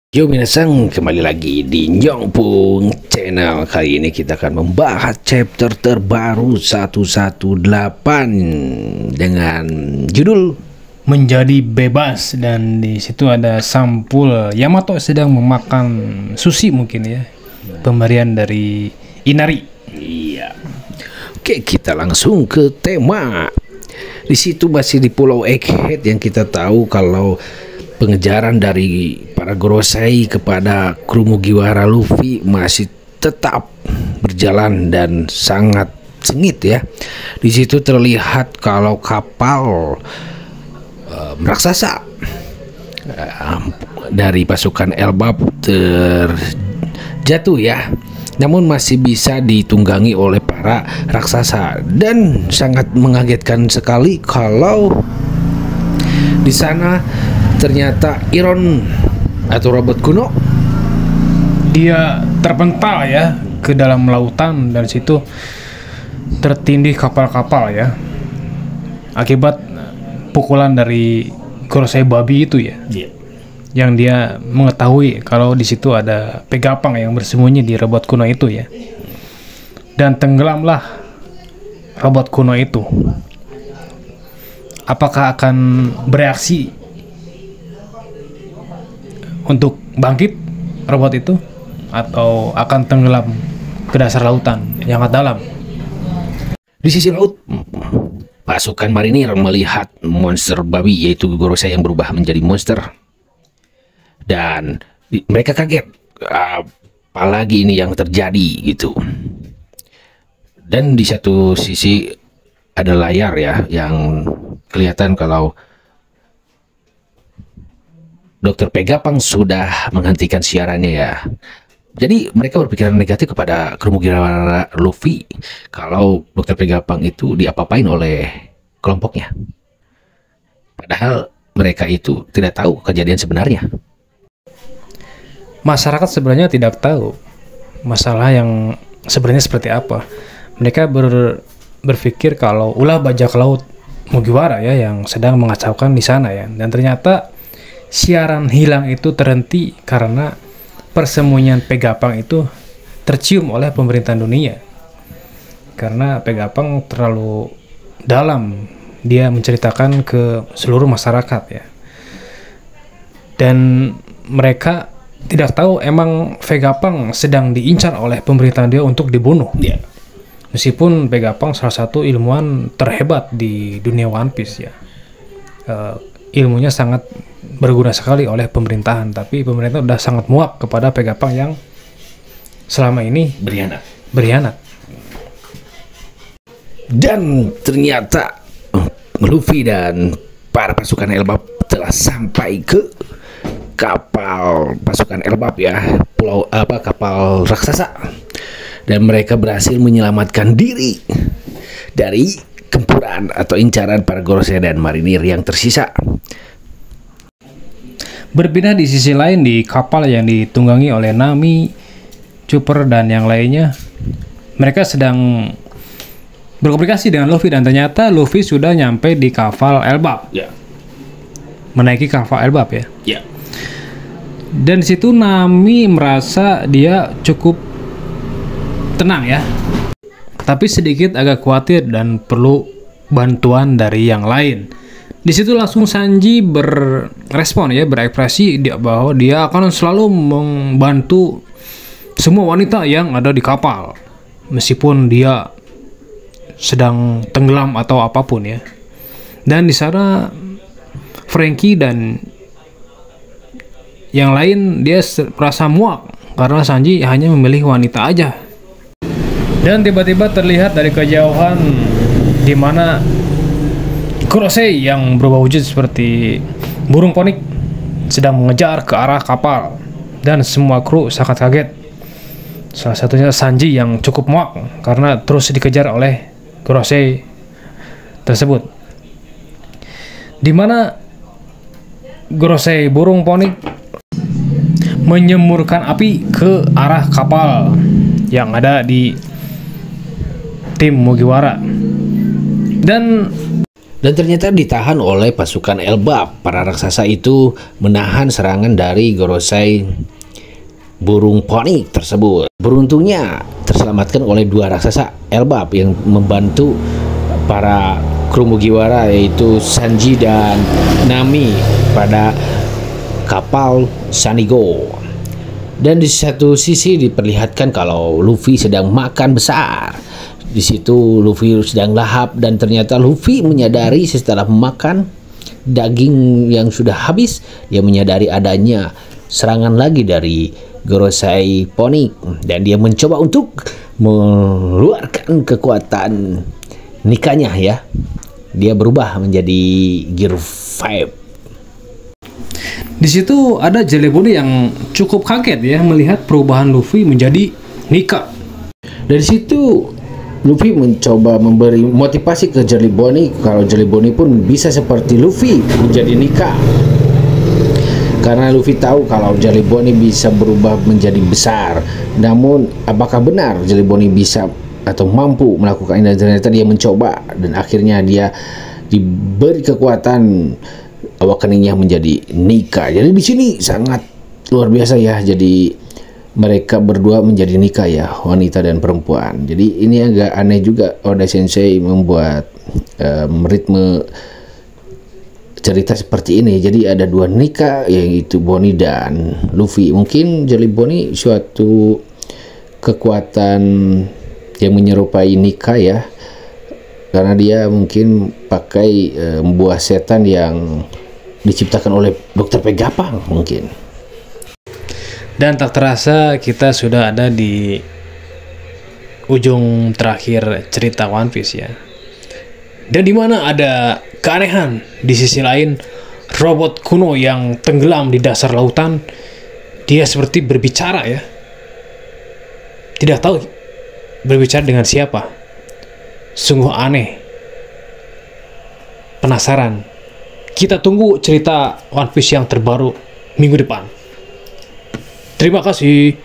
Yo minasang, kembali lagi di Nyongpung Channel. Kali ini kita akan membahas chapter terbaru 118 dengan judul Menjadi Bebas, dan di situ ada sampul Yamato sedang memakan sushi mungkin ya, pemberian dari Inari. Iya. Oke, kita langsung ke tema. Di situ masih di Pulau Egghead yang kita tahu kalau pengejaran dari para Gorosei kepada kru Mugiwara Luffy masih tetap berjalan dan sangat sengit ya. Di situ terlihat kalau kapal raksasa dari pasukan Elbap terjatuh ya. Namun masih bisa ditunggangi oleh para raksasa, dan sangat mengagetkan sekali kalau di sana ternyata Iron atau robot kuno Dia terpental ya ke dalam lautan, dan situ tertindih kapal-kapal ya akibat pukulan dari Gorosei babi itu ya. Yang dia mengetahui kalau di situ ada Pegapang yang bersembunyi di robot kuno itu ya. Dan tenggelamlah robot kuno itu. Apakah akan bereaksi untuk bangkit robot itu, atau akan tenggelam ke dasar lautan yang sangat dalam? Di sisi laut, pasukan marinir melihat monster babi yaitu Gorosei yang berubah menjadi monster, dan mereka kaget, apalagi ini yang terjadi gitu. Dan di satu sisi ada layar ya yang kelihatan kalau Dr. Pegapang sudah menghentikan siarannya ya. Jadi mereka berpikiran negatif kepada kru Mugiwara Luffy kalau Dr. Pegapang itu diapa-apain oleh kelompoknya. Padahal mereka itu tidak tahu kejadian sebenarnya. Masyarakat sebenarnya tidak tahu masalah yang sebenarnya seperti apa. Mereka berpikir kalau ulah bajak laut Mugiwara ya yang sedang mengacaukan di sana ya. Dan ternyata siaran hilang itu terhenti karena persembunyian Pegapang itu tercium oleh pemerintahan dunia. Karena Pegapang terlalu dalam, dia menceritakan ke seluruh masyarakat ya. Dan mereka tidak tahu emang Vegapunk sedang diincar oleh pemerintahan dia untuk dibunuh. Yeah. Meskipun Vegapunk salah satu ilmuwan terhebat di dunia One Piece ya. Ilmunya sangat berguna sekali oleh pemerintahan, tapi pemerintah udah sangat muak kepada Vegapunk yang selama ini berkhianat. Dan ternyata Luffy dan para pasukan Elbap telah sampai ke kapal pasukan Elbap ya, kapal raksasa, dan mereka berhasil menyelamatkan diri dari gempuran atau incaran para Gorosei dan marinir yang tersisa. Berbeda di sisi lain, di kapal yang ditunggangi oleh Nami, Chopper dan yang lainnya, mereka sedang berkomunikasi dengan Luffy, dan ternyata Luffy sudah nyampe di kapal Elbap. Menaiki kapal Elbap ya. Dan di situ Nami merasa dia cukup tenang ya, tapi sedikit agak khawatir dan perlu bantuan dari yang lain. Di situ langsung Sanji berespon ya, berekspresi bahwa dia akan selalu membantu semua wanita yang ada di kapal, meskipun dia sedang tenggelam atau apapun ya. Dan di sana Franky dan yang lain dia merasa muak karena Sanji hanya memilih wanita aja. Dan tiba-tiba terlihat dari kejauhan di mana Gorosei yang berubah wujud seperti burung ponik sedang mengejar ke arah kapal, dan semua kru sangat kaget. Salah satunya Sanji yang cukup muak karena terus dikejar oleh Gorosei tersebut. Di mana Gorosei burung ponik menyemburkan api ke arah kapal yang ada di tim Mugiwara. Dan dan ternyata ditahan oleh pasukan Elbap. Para raksasa itu menahan serangan dari Gorosei burung poni tersebut. Beruntungnya terselamatkan oleh dua raksasa Elbap yang membantu para kru Mugiwara, yaitu Sanji dan Nami pada kapal Sanigo. Dan di satu sisi diperlihatkan kalau Luffy sedang makan besar. Di situ Luffy sedang lahap dan ternyata Luffy menyadari setelah makan daging yang sudah habis, dia menyadari adanya serangan lagi dari Gorosei Pony dan dia mencoba untuk mengeluarkan kekuatan nikahnya ya. Dia berubah menjadi Gear 5. Di situ ada Jelly Body yang cukup kaget ya melihat perubahan Luffy menjadi Nika. Dari situ Luffy mencoba memberi motivasi ke Jelly Bony kalau Jelly Bony pun bisa seperti Luffy menjadi Nika. Karena Luffy tahu kalau Jelly Bony bisa berubah menjadi besar. Namun apakah benar Jelly Bony bisa atau mampu melakukan ini? Dan ternyata dia mencoba dan akhirnya dia diberi kekuatan awakeningnya menjadi Nika. Jadi di sini sangat luar biasa ya. Jadi mereka berdua menjadi Nika ya, wanita dan perempuan. Jadi ini agak aneh juga Oda Sensei membuat ritme cerita seperti ini. Jadi ada dua Nika, yaitu Bonnie dan Luffy. Mungkin Jelly Bonnie suatu kekuatan yang menyerupai Nika ya, karena dia mungkin pakai buah setan yang diciptakan oleh Dr. Pegapang mungkin. Dan tak terasa kita sudah ada di ujung terakhir cerita One Piece ya. Dan di mana ada keanehan di sisi lain, robot kuno yang tenggelam di dasar lautan, dia seperti berbicara ya. Tidak tahu berbicara dengan siapa. Sungguh aneh. Penasaran. Kita tunggu cerita One Piece yang terbaru minggu depan. Terima kasih.